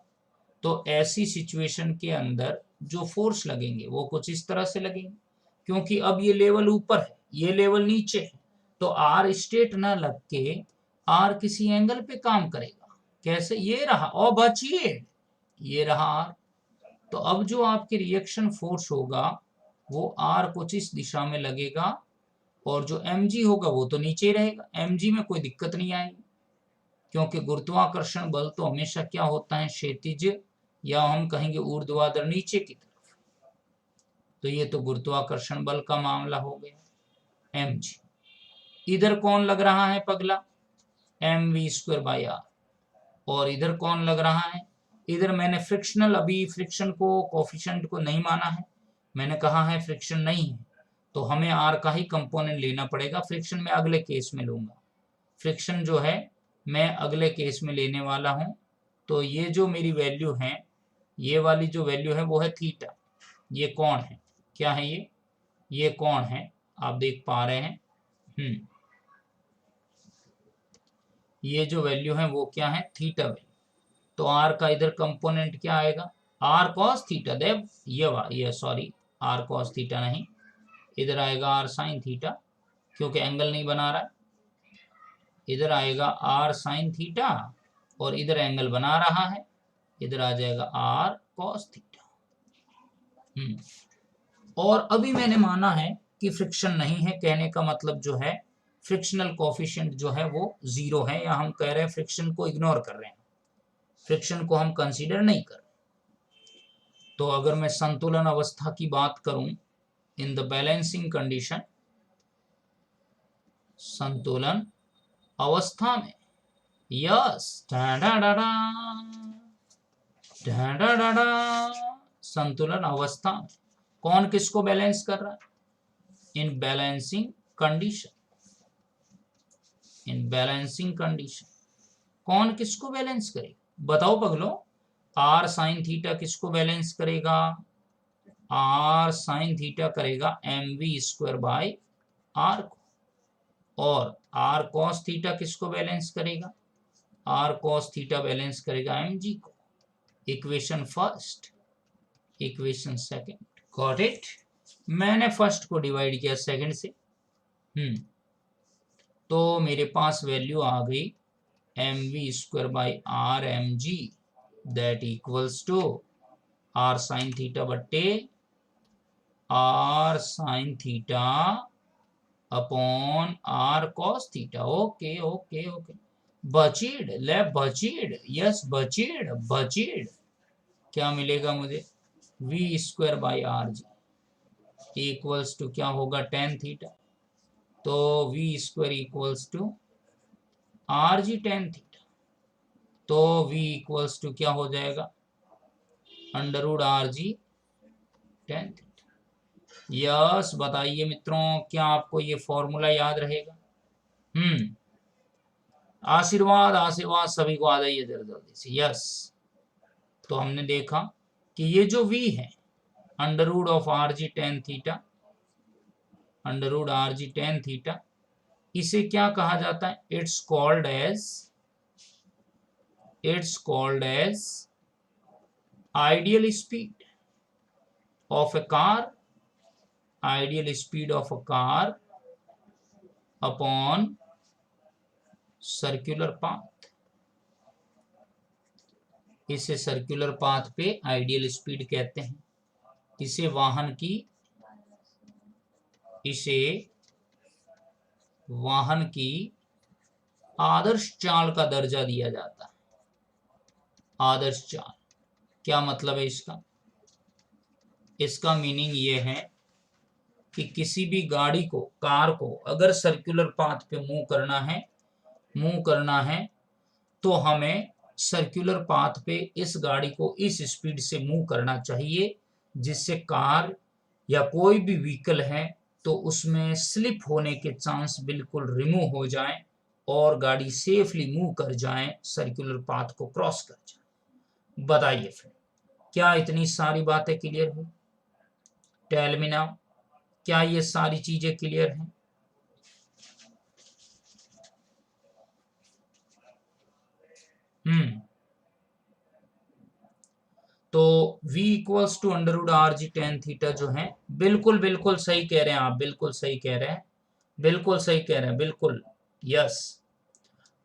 तो ऐसी सिचुएशन के अंदर जो फोर्स लगेंगे वो कुछ इस तरह से लगेंगे, क्योंकि अब ये लेवल ऊपर है, ये लेवल नीचे है, तो आर स्टेट ना लग के आर किसी एंगल पे काम करेगा। कैसे, ये रहा, और बचिए ये रहा आर। तो अब जो आपकी रिएक्शन फोर्स होगा वो आर कुछ इस दिशा में लगेगा, और जो mg होगा वो तो नीचे ही रहेगा, mg में कोई दिक्कत नहीं आएगी, क्योंकि गुरुत्वाकर्षण बल तो हमेशा क्या होता है, क्षैतिज या हम कहेंगे ऊर्ध्वाधर नीचे की तरफ। तो ये तो गुरुत्वाकर्षण बल का मामला हो गया, mg। इधर कौन लग रहा है पगला, mv²/r। और इधर कौन लग रहा है, इधर मैंने फ्रिक्शनल, अभी फ्रिक्शन को कोफिशिएंट को नहीं माना है, मैंने कहा है फ्रिक्शन नहीं है, तो हमें आर का ही कंपोनेंट लेना पड़ेगा। फ्रिक्शन में अगले केस में लूंगा, फ्रिक्शन जो है मैं अगले केस में लेने वाला हूं। तो ये जो मेरी वैल्यू है, ये वाली जो वैल्यू है वो है थीटा। ये कौन है, क्या है ये कौन है, आप देख पा रहे हैं। ये जो वैल्यू है वो क्या है, थीटा वैल्यू। तो आर का इधर कंपोनेंट क्या आएगा, आर कॉस थीटा। देव ये सॉरी, आर कॉस थीटा नहीं, इधर आएगा आर साइन थीटा, क्योंकि एंगल नहीं बना रहा है। इधर आएगा आर साइन थीटा और इधर एंगल बना रहा है, इधर आ जाएगा आर कॉस थीटा। और अभी मैंने माना है कि फ्रिक्शन नहीं है, कहने का मतलब जो है फ्रिक्शनल कोफिशिएंट जो है वो 0 है, या हम कह रहे हैं फ्रिक्शन को इग्नोर कर रहे हैं, फ्रिक्शन को हम कंसीडर नहीं कर। तो अगर मैं संतुलन अवस्था की बात करूं, इन द बैलेंसिंग कंडीशन, संतुलन अवस्था में, यस, संतुलन अवस्था में कौन किसको बैलेंस कर रहा है, in balancing condition, in balancing condition कौन किसको बैलेंस करेगा, बताओ पगलो। आर साइन थीटा किसको बैलेंस करेगा, आर साइन थीटा करेगा mv²/r को, और आर कॉस थीटा किसको बैलेंस करेगा, आर कॉस थीटा बैलेंस करेगा mg को। Equation first, equation second, got it. मैंने फर्स्ट को डिवाइड किया सेकंड से, तो मेरे पास वैल्यू आ गई mv²/r mg, that equals to r sine theta बट्टे are sine theta upon R cos theta. Okay okay okay, बचीड, ले बचीड, यस बचीड। क्या मिलेगा मुझे, v²/rg इक्वल्स टू क्या होगा, tan थीटा। तो v² equals to rg tan theta, तो v इक्वल्स टू क्या हो जाएगा, √rg tan थीटा। यस, बताइए मित्रों, क्या आपको ये फॉर्मूला याद रहेगा, आशीर्वाद आशीर्वाद सभी को आ जाइए जरा जल्दी से। यस, तो हमने देखा कि ये जो v है under root of r g tan theta, under root r g tan theta, इसे क्या कहा जाता है? It's called as ideal speed of a car, ideal speed of a car upon circular path. इसे सर्कुलर पाथ पे ideal speed कहते हैं। इसे वाहन की आदर्श चाल का दर्जा दिया जाता है। आदर्श चाल क्या मतलब है इसका? इसका मीनिंग ये है कि किसी भी गाड़ी को, कार को अगर सर्कुलर पाथ पे मूव करना है तो हमें सर्कुलर पाथ पे इस गाड़ी को इस स्पीड से मूव करना चाहिए जिससे कार या कोई भी व्हीकल है तो उसमें स्लिप होने के चांस बिल्कुल रिमूव हो जाएं और गाड़ी सेफली मूव कर जाए, सर्कुलर पाथ को क्रॉस कर जाए। बताइए फिर, क्या इतनी सारी बातें क्लियर हुई? टेल मी नाउ, क्या ये सारी चीजें क्लियर हैं? तो v equals to under root r g tan theta जो है, बिल्कुल बिल्कुल सही कह रहे हैं आप, बिल्कुल सही कह रहे हैं, बिल्कुल सही कह रहे हैं, बिल्कुल यस।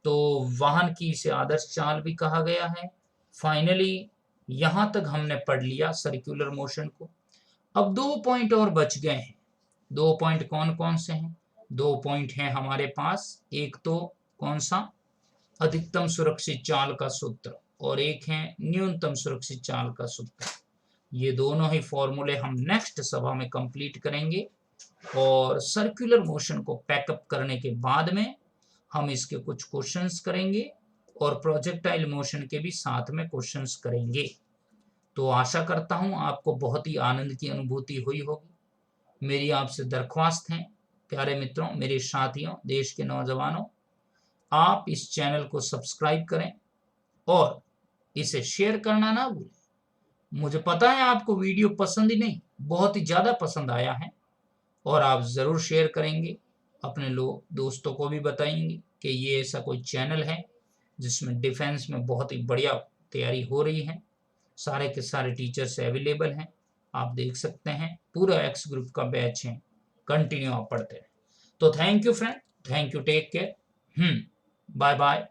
तो वाहन की इसे आदर्श चाल भी कहा गया है। फाइनली यहां तक हमने पढ़ लिया सर्कुलर मोशन को। अब 2 पॉइंट और बच गए हैं। 2 पॉइंट कौन कौन से हैं? 2 पॉइंट हैं हमारे पास। एक तो कौन सा? अधिकतम सुरक्षित चाल का सूत्र, और एक है न्यूनतम सुरक्षित चाल का सूत्र। ये दोनों ही फॉर्मूले हम नेक्स्ट सभा में कंप्लीट करेंगे और सर्कुलर मोशन को पैकअप करने के बाद में हम इसके कुछ क्वेश्चंस करेंगे और प्रोजेक्टाइल मोशन के भी साथ में क्वेश्चंस करेंगे। तो आशा करता हूं आपको बहुत ही आनंद की अनुभूति हुई होगी। मेरी आपसे दरख्वास्त है प्यारे मित्रों, मेरे साथियों, देश के नौजवानों, आप इस चैनल को सब्सक्राइब करें और इसे शेयर करना ना भूलें। मुझे पता है आपको वीडियो पसंद ही नहीं, बहुत ही ज्यादा पसंद आया है और आप जरूर शेयर करेंगे, अपने लोग दोस्तों को भी बताएंगे कि ये ऐसा कोई चैनल है जिसमें डिफेंस में बहुत ही बढ़िया तैयारी हो रही है। सारे के सारे टीचर्स अवेलेबल हैं, आप देख सकते हैं, पूरा एक्स ग्रुप का बैच है, कंटिन्यू आप पढ़ते हैं। तो thank you friend, thank you, take care, bye bye.